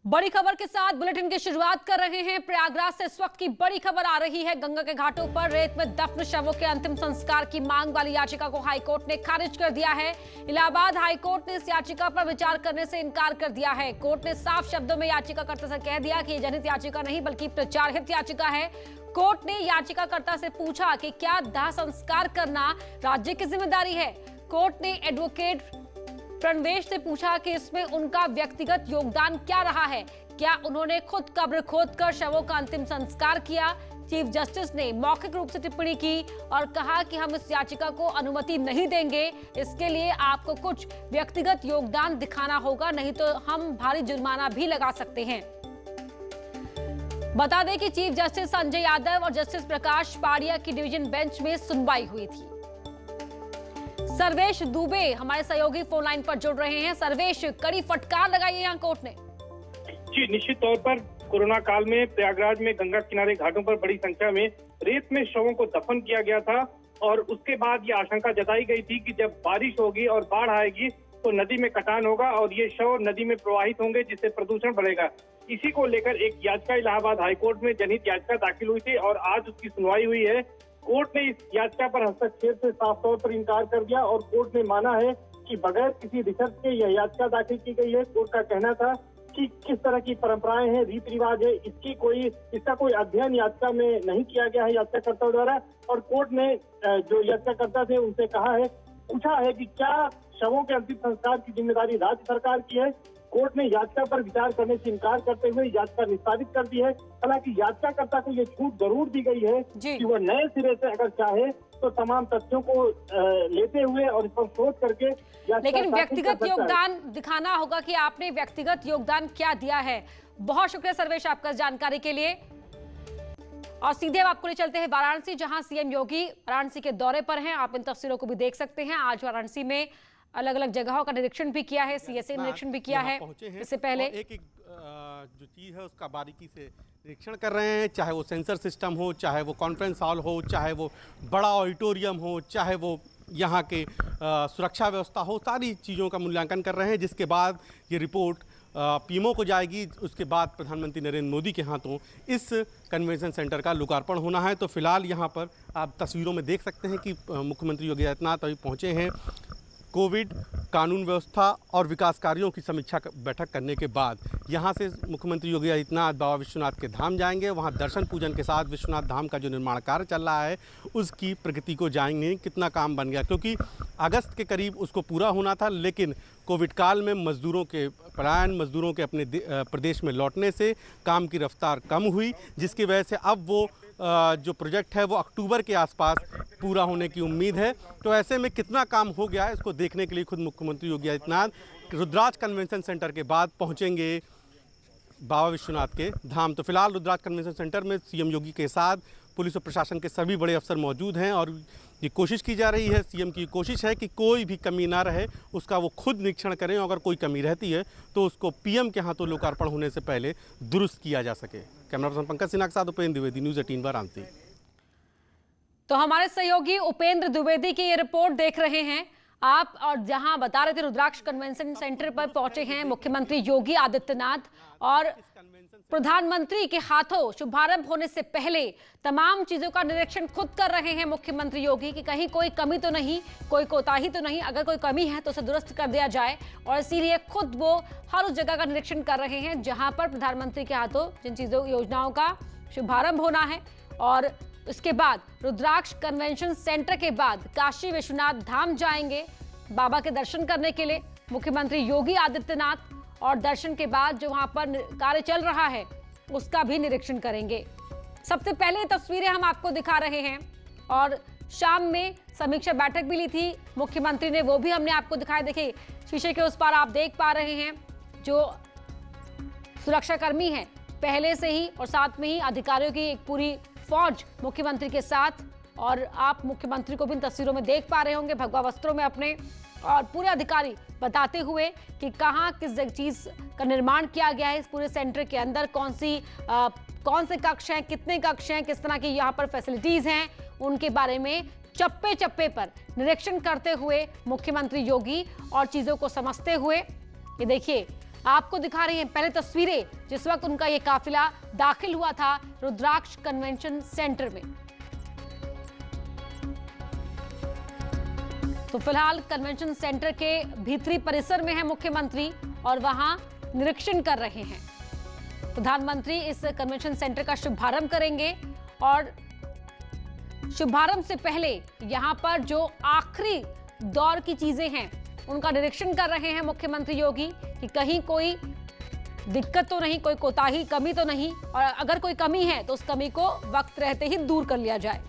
बड़ी खबर के साथ बुलेटिन की शुरुआत कर रहे हैं। प्रयागराज से इस वक्त की बड़ी खबर आ रही है। गंगा के घाटों पर रेत में दफन शवों के अंतिम संस्कार की मांग वाली याचिका को हाईकोर्ट ने खारिज कर दिया है। इलाहाबाद हाईकोर्ट ने इस याचिका पर विचार करने से इनकार कर दिया है। कोर्ट ने साफ शब्दों में याचिकाकर्ता से कह दिया कि यह जनहित याचिका नहीं बल्कि प्रचारहित याचिका है। कोर्ट ने याचिकाकर्ता से पूछा कि क्या दाह संस्कार करना राज्य की जिम्मेदारी है। कोर्ट ने एडवोकेट प्रणवेश से पूछा कि इसमें उनका व्यक्तिगत योगदान क्या रहा है। क्या उन्होंने खुद कब्र खोदकर शवों का अंतिम संस्कार किया। चीफ जस्टिस ने मौखिक रूप से टिप्पणी की और कहा कि हम इस याचिका को अनुमति नहीं देंगे। इसके लिए आपको कुछ व्यक्तिगत योगदान दिखाना होगा, नहीं तो हम भारी जुर्माना भी लगा सकते हैं। बता दें कि चीफ जस्टिस संजय यादव और जस्टिस प्रकाश पाड़िया की डिवीजन बेंच में सुनवाई हुई थी। सर्वेश दुबे हमारे सहयोगी फोन लाइन पर जुड़ रहे हैं। सर्वेश, कड़ी फटकार लगाई है यहाँ कोर्ट ने। जी, निश्चित तौर पर कोरोना काल में प्रयागराज में गंगा किनारे घाटों पर बड़ी संख्या में रेत में शवों को दफन किया गया था और उसके बाद ये आशंका जताई गई थी कि जब बारिश होगी और बाढ़ आएगी तो नदी में कटान होगा और ये शव नदी में प्रवाहित होंगे, जिससे प्रदूषण बढ़ेगा। इसी को लेकर एक याचिका इलाहाबाद हाईकोर्ट में जनहित याचिका दाखिल हुई थी और आज उसकी सुनवाई हुई है। कोर्ट ने इस याचिका पर हस्तक्षेप से साफ तौर पर इनकार कर दिया और कोर्ट ने माना है कि बगैर किसी रिसर्च के यह याचिका दाखिल की गई है। कोर्ट का कहना था कि किस तरह की परंपराएं हैं, रीति रिवाज है, इसका कोई अध्ययन याचिका में नहीं किया गया है याचिकाकर्ता द्वारा। और कोर्ट ने जो याचिकाकर्ता थे उनसे पूछा है कि क्या शवों के अंतिम संस्कार की जिम्मेदारी राज्य सरकार की है। कोर्ट ने याचिका पर विचार करने से इनकार करते हुए याचिका निस्तारित कर दी है। हालांकि याचिकाकर्ता को ये छूट जरूर दी गई है कि वह नए सिरे से अगर चाहे तो तमाम तथ्यों को लेते हुए और इस पर सोच करके, लेकिन व्यक्तिगत योगदान दिखाना होगा कि आपने व्यक्तिगत योगदान क्या दिया है। बहुत शुक्रिया सर्वेश आपका जानकारी के लिए। और सीधे आपको ले चलते हैं वाराणसी, जहां सीएम योगी वाराणसी के दौरे पर हैं। आप इन तस्वीरों को भी देख सकते हैं। आज वाराणसी में अलग अलग जगहों का निरीक्षण भी किया है, सीएसए निरीक्षण भी किया है। इससे पहले एक जो चीज है उसका बारीकी से निरीक्षण कर रहे हैं, चाहे वो सेंसर सिस्टम हो, चाहे वो कॉन्फ्रेंस हॉल हो, चाहे वो बड़ा ऑडिटोरियम हो, चाहे वो यहाँ के सुरक्षा व्यवस्था हो, सारी चीज़ों का मूल्यांकन कर रहे हैं। जिसके बाद ये रिपोर्ट पीएमओ को जाएगी। उसके बाद प्रधानमंत्री नरेंद्र मोदी के हाथों इस कन्वेंशन सेंटर का लोकार्पण होना है। तो फिलहाल यहाँ पर आप तस्वीरों में देख सकते हैं कि मुख्यमंत्री योगी आदित्यनाथ अभी पहुँचे हैं। कोविड, कानून व्यवस्था और विकास कार्यों की समीक्षा बैठक करने के बाद यहां से मुख्यमंत्री योगी आदित्यनाथ बाबा विश्वनाथ के धाम जाएंगे। वहां दर्शन पूजन के साथ विश्वनाथ धाम का जो निर्माण कार्य चल रहा है उसकी प्रगति को जाएंगे, कितना काम बन गया, क्योंकि अगस्त के करीब उसको पूरा होना था। लेकिन कोविड काल में मजदूरों के पलायन, मजदूरों के अपने प्रदेश में लौटने से काम की रफ्तार कम हुई, जिसकी वजह से अब वो जो प्रोजेक्ट है वो अक्टूबर के आसपास पूरा होने की उम्मीद है। तो ऐसे में कितना काम हो गया है इसको देखने के लिए खुद मुख्यमंत्री योगी आदित्यनाथ रुद्राज कन्वेंशन सेंटर के बाद पहुंचेंगे बाबा विश्वनाथ के धाम। तो फिलहाल रुद्राज कन्वेंशन सेंटर में सीएम योगी के साथ पुलिस और प्रशासन के सभी बड़े अफसर मौजूद हैं और ये कोशिश की जा रही है, सीएम की कोशिश है कि कोई भी कमी ना रहे, उसका वो खुद निरीक्षण करें। अगर कोई कमी रहती है तो उसको पीएम के हाथों लोकार्पण होने से पहले दुरुस्त किया जा सके। कैमरा पर्सन पंकज सिन्हा के साथ उपेंद्र द्विवेदी, न्यूज़ 18 वाराणसी। तो हमारे सहयोगी उपेंद्र द्विवेदी की ये रिपोर्ट देख रहे हैं आप, और जहां बता रहे थे रुद्राक्ष कन्वेंशन सेंटर पर पहुंचे हैं मुख्यमंत्री योगी आदित्यनाथ और प्रधानमंत्री के हाथों शुभारंभ होने से पहले तमाम चीजों का निरीक्षण खुद कर रहे हैं मुख्यमंत्री योगी कि कहीं कोई कमी तो नहीं, कोई कोताही तो नहीं, अगर कोई कमी है तो उसे दुरुस्त कर दिया जाए। और इसीलिए खुद वो हर उस जगह का निरीक्षण कर रहे हैं जहां पर प्रधानमंत्री के हाथों जिन चीजों योजनाओं का शुभारंभ होना है। और उसके बाद रुद्राक्ष कन्वेंशन सेंटर के बाद काशी विश्वनाथ धाम जाएंगे बाबा के दर्शन करने के लिए मुख्यमंत्री योगी आदित्यनाथ। और दर्शन के बाद जो वहां पर कार्य चल रहा है उसका भी निरीक्षण करेंगे। सबसे पहले तस्वीरें हम आपको दिखा रहे हैं और शाम में समीक्षा बैठक भी ली थी मुख्यमंत्री ने, वो भी हमने आपको दिखाया। देखिए शीशे के उस पार आप देख पा रहे हैं जो सुरक्षाकर्मी हैं पहले से ही, और साथ में ही अधिकारियों की एक पूरी फौज मुख्यमंत्री के साथ। और आप मुख्यमंत्री को भी इन तस्वीरों में देख पा रहे होंगे भगवा वस्त्रों में अपने, और पूरे अधिकारी बताते हुए कि कहां किस चीज का निर्माण किया गया है इस पूरे सेंटर के अंदर, कौन से कक्ष हैं, कितने कक्ष हैं, किस तरह की यहाँ पर फैसिलिटीज हैं, उनके बारे में चप्पे चप्पे पर निरीक्षण करते हुए मुख्यमंत्री योगी और चीजों को समझते हुए। ये देखिए आपको दिखा रहे हैं पहले तस्वीरें जिस वक्त उनका ये काफिला दाखिल हुआ था रुद्राक्ष कन्वेंशन सेंटर में। तो फिलहाल कन्वेंशन सेंटर के भीतरी परिसर में है मुख्यमंत्री और वहां निरीक्षण कर रहे हैं। प्रधानमंत्री इस कन्वेंशन सेंटर का शुभारंभ करेंगे और शुभारंभ से पहले यहां पर जो आखिरी दौर की चीजें हैं उनका निरीक्षण कर रहे हैं मुख्यमंत्री योगी कि कहीं कोई दिक्कत तो नहीं, कोई कोताही, कमी तो नहीं, और अगर कोई कमी है तो उस कमी को वक्त रहते ही दूर कर लिया जाए।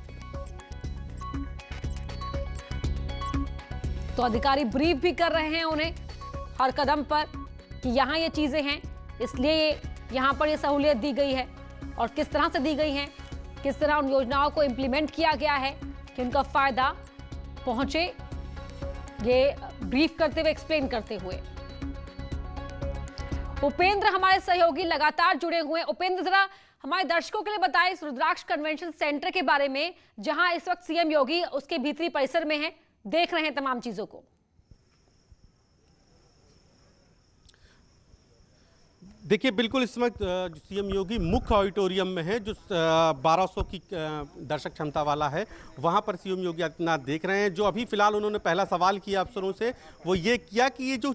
तो अधिकारी ब्रीफ भी कर रहे हैं उन्हें हर कदम पर कि यहां ये चीजें हैं, इसलिए यहां पर ये सहूलियत दी गई है और किस तरह से दी गई है, किस तरह उन योजनाओं को इंप्लीमेंट किया गया है कि उनका फायदा पहुंचे, ये ब्रीफ करते हुए, एक्सप्लेन करते हुए। उपेंद्र हमारे सहयोगी लगातार जुड़े हुए हैं। उपेंद्र, जरा हमारे दर्शकों के लिए बताएं इस रुद्राक्ष कन्वेंशन सेंटर के बारे में, जहां इस वक्त सीएम योगी उसके भीतरी परिसर में है, देख रहे हैं तमाम चीजों को। देखिए, बिल्कुल इस वक्त सीएम योगी मुख्य ऑडिटोरियम में है जो 1200 की दर्शक क्षमता वाला है। वहां पर सीएम योगी आदित्यनाथ देख रहे हैं। जो अभी फिलहाल उन्होंने पहला सवाल किया अफसरों से वो ये किया कि ये जो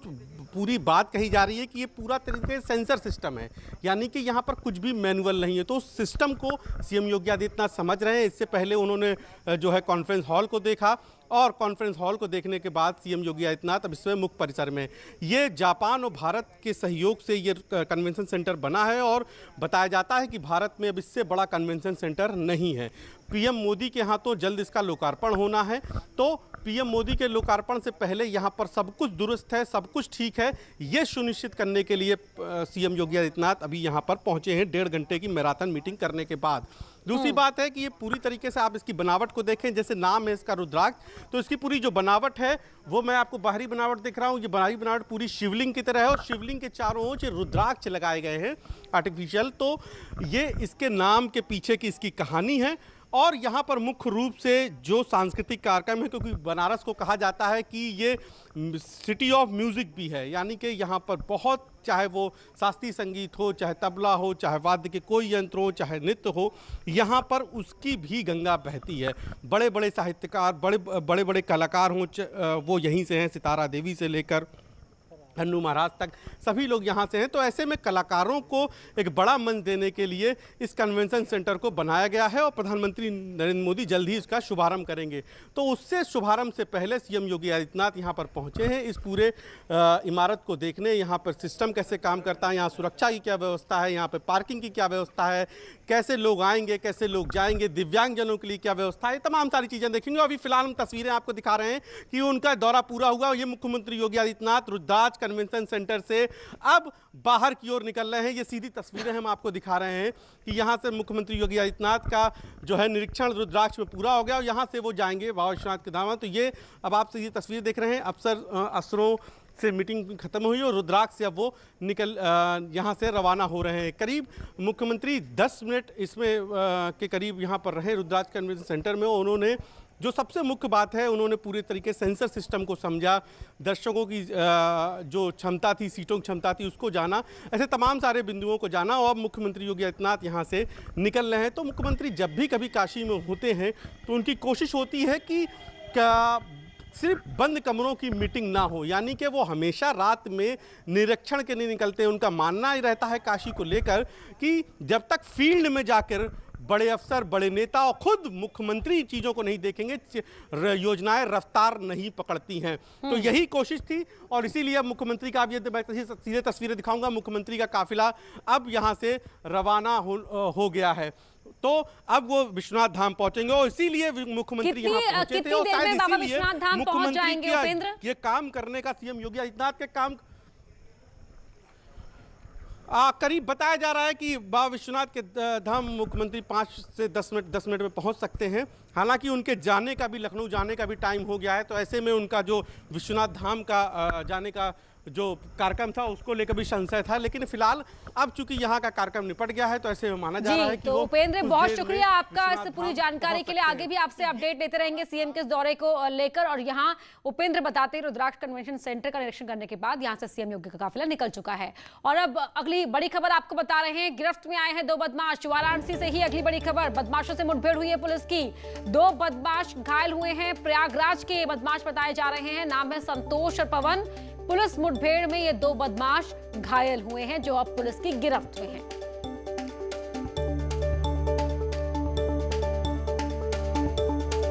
पूरी बात कही जा रही है कि ये पूरा तरीके से सेंसर सिस्टम है, यानी कि यहाँ पर कुछ भी मैनुअल नहीं है, तो उस सिस्टम को सीएम योगी आदित्यनाथ समझ रहे हैं। इससे पहले उन्होंने जो है कॉन्फ्रेंस हॉल को देखा और कॉन्फ्रेंस हॉल को देखने के बाद सीएम योगी आदित्यनाथ अब इसमें मुख्य परिसर में, ये जापान और भारत के सहयोग से ये कन्वेंशन सेंटर बना है और बताया जाता है कि भारत में अब इससे बड़ा कन्वेंशन सेंटर नहीं है। पीएम मोदी के यहाँ तो जल्द इसका लोकार्पण होना है, तो पीएम मोदी के लोकार्पण से पहले यहाँ पर सब कुछ दुरुस्त है, सब कुछ ठीक है, ये सुनिश्चित करने के लिए सीएम योगी आदित्यनाथ अभी यहाँ पर पहुँचे हैं 1.5 घंटे की मैराथन मीटिंग करने के बाद। दूसरी बात है कि ये पूरी तरीके से आप इसकी बनावट को देखें, जैसे नाम है इसका रुद्राक्ष, तो इसकी पूरी जो बनावट है वो मैं आपको बाहरी बनावट दिख रहा हूँ। ये बाहरी बनावट पूरी शिवलिंग की तरह है और शिवलिंग के चारों ओर रुद्राक्ष लगाए गए हैं आर्टिफिशियल। तो ये इसके नाम के पीछे की इसकी कहानी है। और यहाँ पर मुख्य रूप से जो सांस्कृतिक कार्यक्रम है, क्योंकि बनारस को कहा जाता है कि ये सिटी ऑफ म्यूज़िक भी है, यानी कि यहाँ पर बहुत, चाहे वो शास्त्रीय संगीत हो, चाहे तबला हो, चाहे वाद्य के कोई यंत्र हो, चाहे नृत्य हो, यहाँ पर उसकी भी गंगा बहती है। बड़े बड़े साहित्यकार, बड़े बड़े कलाकार हों, वो यहीं से हैं, सितारा देवी से लेकर हन्नू महाराज तक सभी लोग यहाँ से हैं। तो ऐसे में कलाकारों को एक बड़ा मंच देने के लिए इस कन्वेंशन सेंटर को बनाया गया है और प्रधानमंत्री नरेंद्र मोदी जल्द ही इसका शुभारंभ करेंगे। तो उससे शुभारंभ से पहले सीएम योगी आदित्यनाथ यहाँ पर पहुँचे हैं इस पूरे इमारत को देखने। यहाँ पर सिस्टम कैसे काम करता है, यहाँ सुरक्षा की क्या व्यवस्था है, यहाँ पर पार्किंग की क्या व्यवस्था है, कैसे लोग आएंगे, कैसे लोग जाएंगे, दिव्यांगजनों के लिए क्या व्यवस्था है, तमाम सारी चीज़ें देखेंगे। अभी फिलहाल हम तस्वीरें आपको दिखा रहे हैं कि उनका दौरा पूरा हुआ। ये मुख्यमंत्री योगी आदित्यनाथ रुद्राक्ष कन्वेंशन सेंटर से अब बाहर की ओर निकल रहे हैं। ये सीधी तस्वीरें हम आपको दिखा रहे हैं कि यहाँ से मुख्यमंत्री योगी आदित्यनाथ का जो है निरीक्षण रुद्राक्ष में पूरा हो गया और यहाँ से वो जाएंगे बाबा विश्वनाथ के धाम। तो ये अब आप ये तस्वीर देख रहे हैं, अफसरों से मीटिंग खत्म हुई और रुद्राक्ष से अब वो निकल यहाँ से रवाना हो रहे हैं। करीब मुख्यमंत्री 10 मिनट इसमें के करीब यहाँ पर रहे रुद्राक्ष कन्वेंशन सेंटर में। उन्होंने जो सबसे मुख्य बात है, उन्होंने पूरे तरीके से सेंसर सिस्टम को समझा, दर्शकों की जो क्षमता थी, सीटों की क्षमता थी, उसको जाना, ऐसे तमाम सारे बिंदुओं को जाना। और मुख्यमंत्री योगी आदित्यनाथ यहाँ से निकल रहे हैं। तो मुख्यमंत्री जब भी कभी काशी में होते हैं तो उनकी कोशिश होती है कि सिर्फ बंद कमरों की मीटिंग ना हो, यानी कि वो हमेशा रात में निरीक्षण के नहीं निकलते। उनका मानना ही रहता है काशी को लेकर कि जब तक फील्ड में जाकर बड़े अफसर, बड़े नेता और खुद मुख्यमंत्री चीज़ों को नहीं देखेंगे, योजनाएं रफ्तार नहीं पकड़ती हैं। तो यही कोशिश थी और इसीलिए अब मुख्यमंत्री का, अब ये सीधे तस्वीरें दिखाऊंगा, मुख्यमंत्री का काफिला अब यहाँ से रवाना हो गया है। तो अब वो विश्वनाथ धाम पहुंचेंगे और इसीलिए मुख्यमंत्री यहाँ पहुंचे थे और शायद इसीलिए मुख्यमंत्री ये काम करने का सीएम योगी आदित्यनाथ के काम करीब बताया जा रहा है कि बाबा विश्वनाथ के धाम मुख्यमंत्री 5 से 10 मिनट में पहुंच सकते हैं। हालांकि उनके जाने का भी, लखनऊ जाने का भी टाइम हो गया है। तो ऐसे में उनका जो विश्वनाथ धाम का जाने का जो कार्यक्रम था उसको लेकर भी संशय था, लेकिन फिलहाल अब चूंकि यहाँ का कार्यक्रम निपट गया है तो ऐसे माना जा रहा है कि तो उपेंद्र, बहुत शुक्रिया आपका इस पूरी जानकारी के लिए। हैं। आगे भी आपसे अपडेट लेते रहेंगे सीएम के इस दौरे को लेकर। और यहाँ उपेंद्र बताते हैं रुद्राक्ष कन्वेंशन सेंटर का निरीक्षण करने के बाद यहाँ से सीएम योगी का काफिला निकल चुका है। और अब अगली बड़ी खबर आपको बता रहे हैं, गिरफ्त में आए हैं 2 बदमाश। वाराणसी से ही अगली बड़ी खबर, बदमाशों से मुठभेड़ हुई है पुलिस की, 2 बदमाश घायल हुए हैं। प्रयागराज के बदमाश बताए जा रहे हैं, नाम है संतोष और पवन। पुलिस मुठभेड़ में ये 2 बदमाश घायल हुए हैं जो अब पुलिस की गिरफ्त में हैं।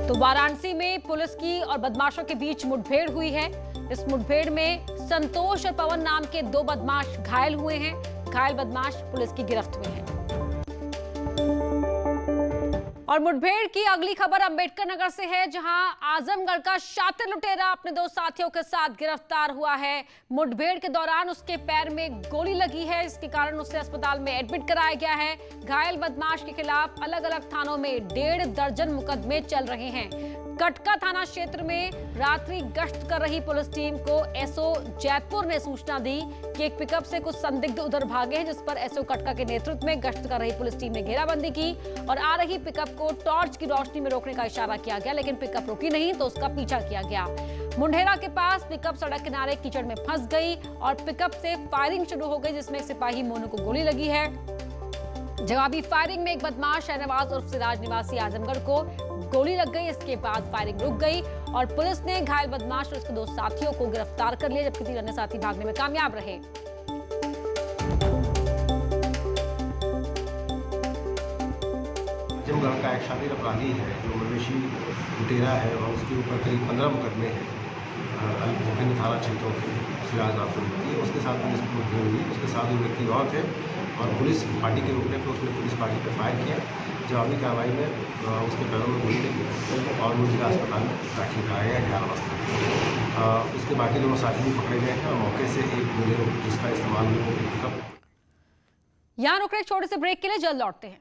तो वाराणसी में पुलिस की और बदमाशों के बीच मुठभेड़ हुई है। इस मुठभेड़ में संतोष और पवन नाम के 2 बदमाश घायल हुए हैं। घायल बदमाश पुलिस की गिरफ्त में हैं। और मुठभेड़ की अगली खबर अंबेडकर नगर से है, जहां आजमगढ़ का शातिर लुटेरा अपने 2 साथियों के साथ गिरफ्तार हुआ है। मुठभेड़ के दौरान उसके पैर में गोली लगी है, इसके कारण उसे अस्पताल में एडमिट कराया गया है। घायल बदमाश के खिलाफ अलग अलग थानों में 1.5 दर्जन मुकदमे चल रहे हैं। कटका थाना क्षेत्र में रात्रि गश्त कर रही पुलिस टीम को एसओ जैतपुर ने सूचना दी कि एक पिकअप से कुछ संदिग्ध उधर भागे हैं, जिस पर एसओ कटका के नेतृत्व में गश्त कर रही पुलिस टीम ने घेराबंदी की और आ रही पिकअप को टॉर्च की रोशनी में रोकने का इशारा किया गया, लेकिन पिकअप रुकी नहीं तो उसका पीछा किया गया। मुंडेरा के पास पिकअप सड़क किनारे कीचड़ में फंस गई और पिकअप से फायरिंग शुरू हो गई, जिसमें एक सिपाही मोनू को गोली लगी है। जवाबी फायरिंग में एक बदमाश शहनवाज उर्फ सिराज निवासी आजमगढ़ को गोली लग गई। इसके बाद फायरिंग रुक गई और पुलिस ने घायल बदमाश और उसके 2 साथियों को गिरफ्तार कर लिया, जबकि 3 अन्य साथी भागने में कामयाब रहे। आजमगढ़ का एक शातिर अपराधी है जो मवेशी लुटेरा है और उसके ऊपर करीब 15 मुकदमे हैं विभिन्न थाना क्षेत्रों के। सिराज नाम से उसके साथ पुलिस की मुठभेड़ हुई, उसके साथ 2 व्यक्ति और थे और पुलिस पार्टी के रुकने पर उसने पुलिस पार्टी पर फायर किया। जवाबी कार्रवाई में उसके पैरों में गोली लगी और मुझे अस्पताल में दाखिल कराया गया 11 बजे। उसके बाकी 2 साथी भी पकड़े गए हैं और मौके से एक बुलेरो जिसका इस्तेमाल हुआ। यहाँ रुक रहे छोटे से ब्रेक के लिए, जल्द लौटते हैं।